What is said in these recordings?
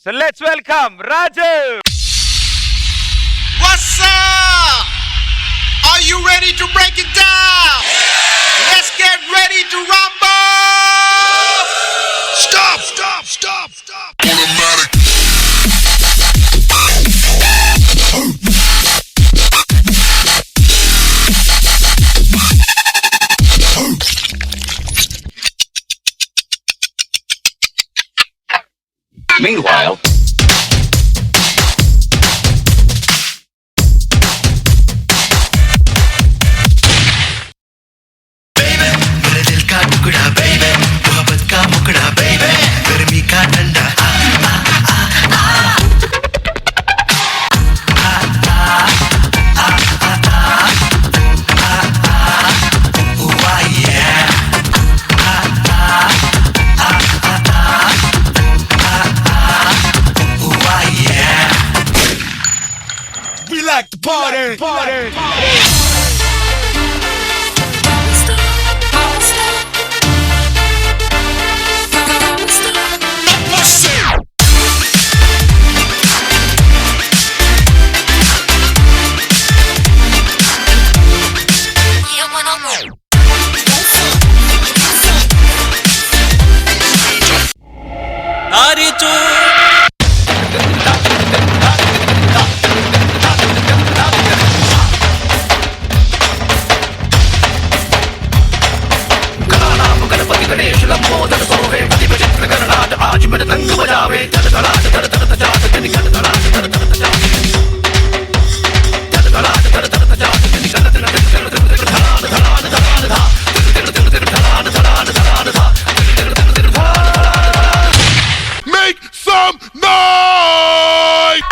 So let's welcome Raju. What's up? Are you ready to break it down? Let's get ready to rumble! Stop! Automatic. Meanwhile, Baby, मेरे दिल का टुकड़ा baby, मोहब्बत का मुकड़ा baby, गर्मी का ठंडा We like to party. Make some noise!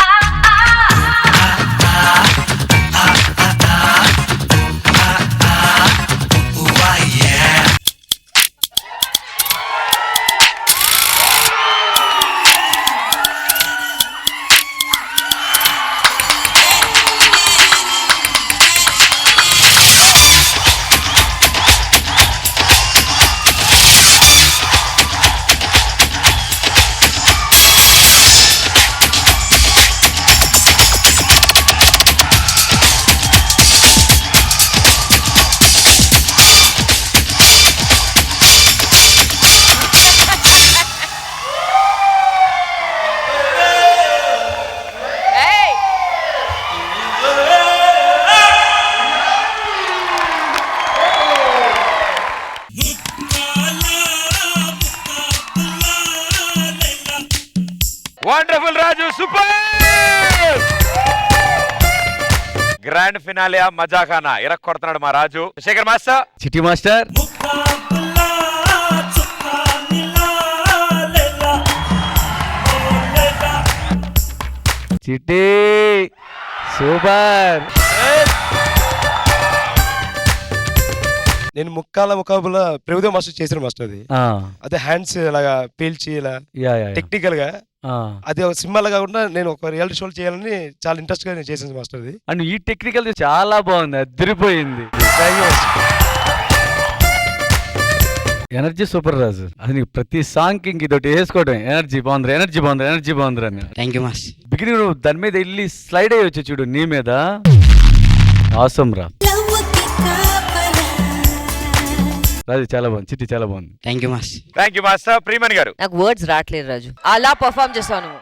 Wonderful Raju, super! Grand finale మజాఖానా ఇరక్కొడుతున్నాడు మా Raju. Shekhar master, Chitti master, Chitti super. నేను ముక్కాబుల ప్రభుదేవ్ మాస్టర్ చేసిన మాస్టర్ అది. అదే హ్యాండ్స్ ఇలాగా పీల్చి ఇలా టెక్నికల్ గా అది ఒక సినిమాలో కాకుండా నేను ఒక రియాలిటీ షోలు చేయాలని చాలా ఇంట్రెస్ట్ గా నేను చేసాను మాస్టర్ అది. అండ్ ఈ టెక్నికల్ చాలా బాగుంది, అదిరిపోయింది. ఎనర్జీ సూపర్ రాజు. అది నీకు ప్రతి సాంగ్ ఇంక ఇదొకటి వేసుకోవడం, ఎనర్జీ బాగుంది అని. థ్యాంక్ యూ మాస్. బిగినింగ్ నువ్వు దాని మీద వెళ్ళి స్లైడ్ అయ్యి వచ్చి చూడు నీ మీద. ఆసమ్ రా రాజు, చాలా బాగుంది. చిట్టి చాలా బాగుంది. థ్యాంక్ యూ మాస్. Thank you master. Priyamani garu, నాకు వర్డ్స్ రావట్లేదు రాజు, అలా పర్ఫార్మ్ చేస్తావు నువ్వు.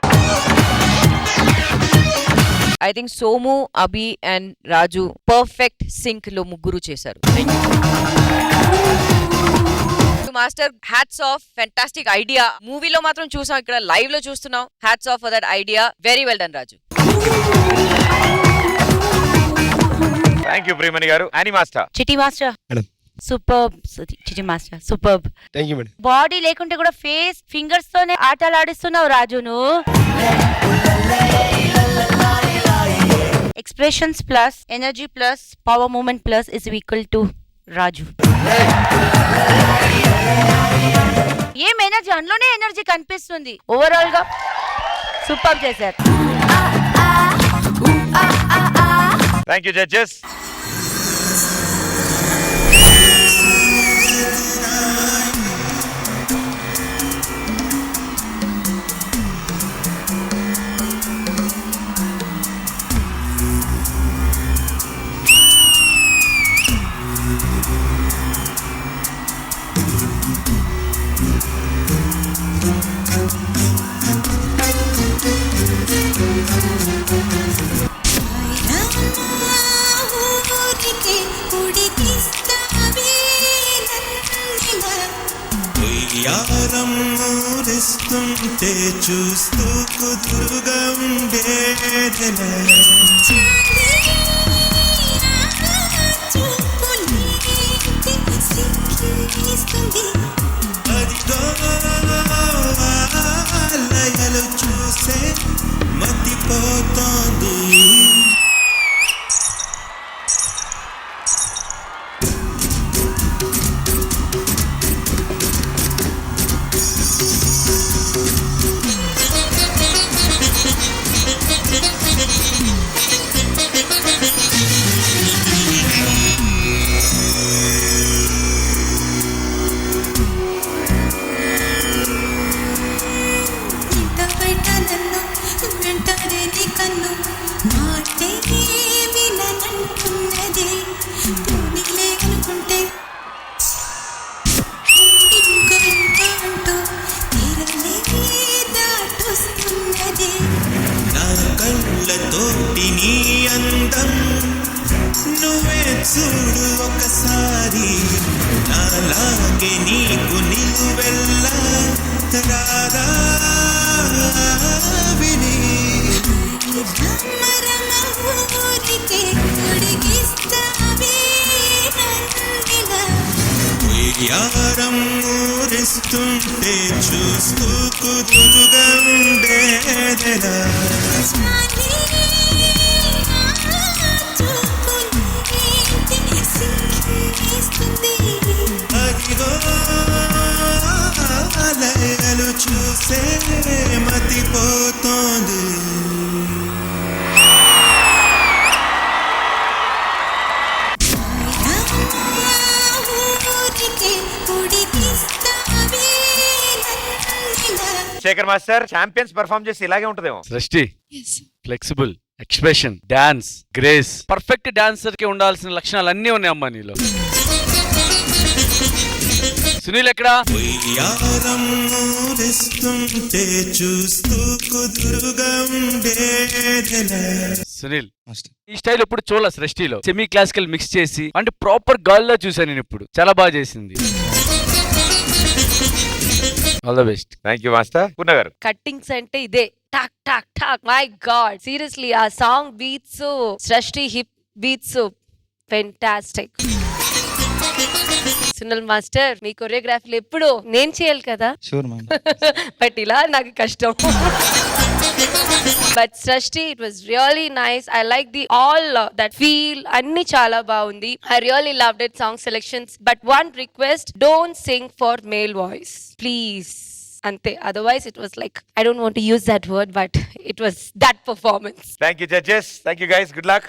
I think Somu, Abhi and Raju perfect sync లో ముగ్గురు చేశారు. Master, hats off, fantastic idea. మూవీలో మాత్రం చూసాం, ఇక్కడ లైవ్ లో చూస్తున్నాం. Hats off for that idea, very well done Raju. Thank you Priyamani garu. Annie master. Chitti master madam, superb. Chitti master superb. Thank you madam. Body లేకుంటే కూడా ఫేస్ ఫింగర్స్ తోనే ఆటలు ఆడిస్తున్నావు రాజును. Expressions plus energy plus power moment plus is equal to Raju. ఏం energy, అందులోనే energy కనిపిస్తుంది. Overall గా సూపర్ చేశారు. Thank you judges. చూస్తూ కుదురుగా ఉండేదెలా అదిగో లయలు చూసే మతిపోతోంది కన్ను మాటే విననంటున్నది పోనీలే అనుకుంటే ఇంకో అంటూ తీరలే దాటొస్తున్నది నా కళ్ళతోటి నీ అందం నువ్వే చూడు ఒకసారి నాలాగే నీకు నిలువెల్లా రాదా విని ఊరికే ఉడికిస్తావే నన్నిలా యారం ఊరిస్తుంటే చూస్తూ కుదురుగా ఉండేదెలా చాలే చూపులేంటి సిక్కిస్తుంది అదిగో లయలు చూసే మతిపోతోంది ఊరికే ఉడికిస్తావే నన్నిలా శేఖర్ మాస్టర్ ఛాంపియన్స్ పెర్ఫార్మ్ చేసి ఇలాగే ఉంటదేమో. సృష్టి flexible expression dance grace perfect dancer కి ఉండాల్సిన లక్షణాలు అన్నీ ఉన్నాయి అమ్మా నీలో. సునీల్ ఎక్కడా? యారం ఊరిస్తుంటే చూస్తూ కుదురుగా ఉండేదెలా సునీల్ ఈ స్టైల్ ఎప్పుడు చూడాలి సృష్టిలో సెమీ క్లాసికల్ మిక్స్ చేసి అంటే ప్రాపర్ గర్ల్ లా చూసాను నేను ఇప్పుడు చాలా బాగా చేసింది. All the best. Thank you master. Purna garu cuttings అంటే ఇదే టాక్ టాక్ టాక్ మై గాడ్ సీరియస్లీ ఆ song beats Srishti hip beats fantastic. Sunil master మీ కొరియోగ్రఫీలు ఎప్పుడు నేను చేయాలి కదా బట్ ఇలా నాకు కష్టం. But Srishti it was really nice. I like the all that feel అన్ని చాలా బాగుంది. I really loved it song selections. But one request don't sing for male voice please అంతే. Otherwise it was like I don't want to use that word but it was that performance. Thank you judges. Thank you guys. Good luck.